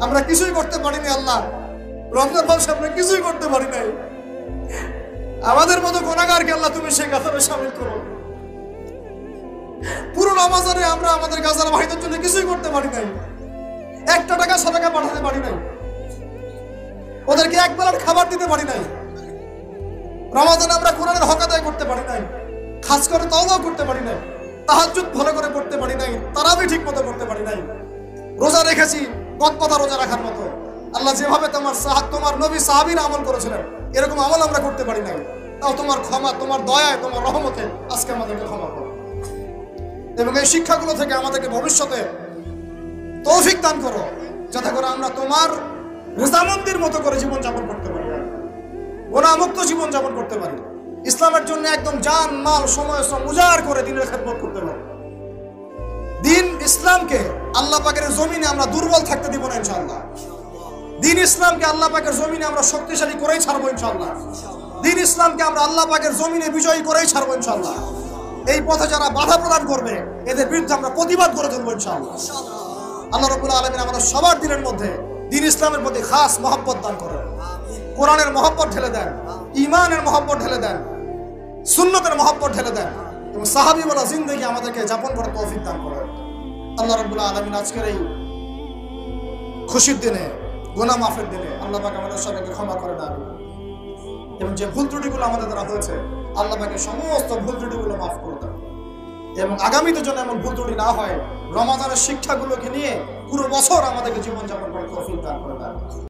আমরা কিছুই করতে পারিনি আল্লাহ, রমজান মাসে আমরা কিছুই করতে পারি নাই। আমাদের মতো গুনাহগারকে আল্লাহ তুমি সেই কাতারে শামিল করো। পুরো রমজানে আমরা আমাদের গাজার ভাইদের জন্য কিছুই করতে পারি নাই, একটা টাকা সাদাকা পাঠাতে পারি নাই, ওদেরকে এক বেলার খাবার দিতে পারি নাই। রমজানে আমরা কোরআনের হক আদায় করতে পারি নাই, খাস করে তওবা করতে পারি নাই, তাহাজ্জুদ ভালো করে পড়তে পারি নাই, তারাবি ঠিক মতো করতে পারি নাই। রোজা রেখেছি গদবাঁধা রোজা রাখার মতো। আল্লাহ যেভাবে তোমার নবী সাহাবীরা আমল করেছিলেন এরকম আমল আমরা করতে পারি নাই। তাও তোমার ক্ষমা, তোমার দয়ায়, তোমার রহমতে আজকে আমাদেরকে ক্ষমা করো এবং এই শিক্ষাগুলো থেকে আমাদেরকে ভবিষ্যতে তৌফিক দান করো, যাতে করে আমরা তোমার রেজামন্দির মতো করে জীবনযাপন করতে পারি, গুনাহমুক্ত জীবনযাপন করতে পারি, ইসলামের জন্য একদম জান মাল সময় শ্রম উজাড় করে দিনের খেদমত করতে পারি। দিন ইসলামকে আল্লাহ পাকের জমিনে আমরা দুর্বল থাকতে দিব না ইনশাআল্লাহ। দিন ইসলামকে আল্লাহ পাকের জমিনে আমরা শক্তিশালী করেই ছাড়বো ইনশাআল্লাহ। দিন ইসলামকে আমরা আল্লাহ পাকের জমিনে বিজয়ী করেই ছাড়বো ইনশাআল্লাহ। এই পথে যারা বাধা প্রদান করবে এদের বিরুদ্ধে আমরা প্রতিবাদ করে তুলবো ইনশাআল্লাহ। আল্লাহ রাব্বুল আলামিন আমাদের সবার দিনের মধ্যে দিন ইসলামের প্রতি খাস মহব্বত দান করেন, কোরআনের মহব্বত ঢেলে দেন, ঈমানের মহব্বত ঢেলে দেন, সুন্নতের মহব্বত ঢেলে দেন এবং সাহাবীওয়ালা জিন্দেগি আমাদেরকে যাপন করার তৌফিক দান করেন। আল্লাহ রাব্বুল আলামিন আজকের এই খুশির দিনে, গুনাহ মাফের দিনে আল্লাহ পাক আমাদের সবাইকে ক্ষমা করে দেন এবং যে ভুল ত্রুটিগুলো আমাদের দ্বারা হয়েছে আল্লাহ পাকের সমস্ত ভুল ত্রুটিগুলো মাফ করে দেন এবং আগামীতে যেন এমন ভুল ত্রুটি না হয়, রমাদানের শিক্ষাগুলোকে নিয়ে পুরো বছর আমাদেরকে জীবনযাপন করার তৌফিক দান করে দেন।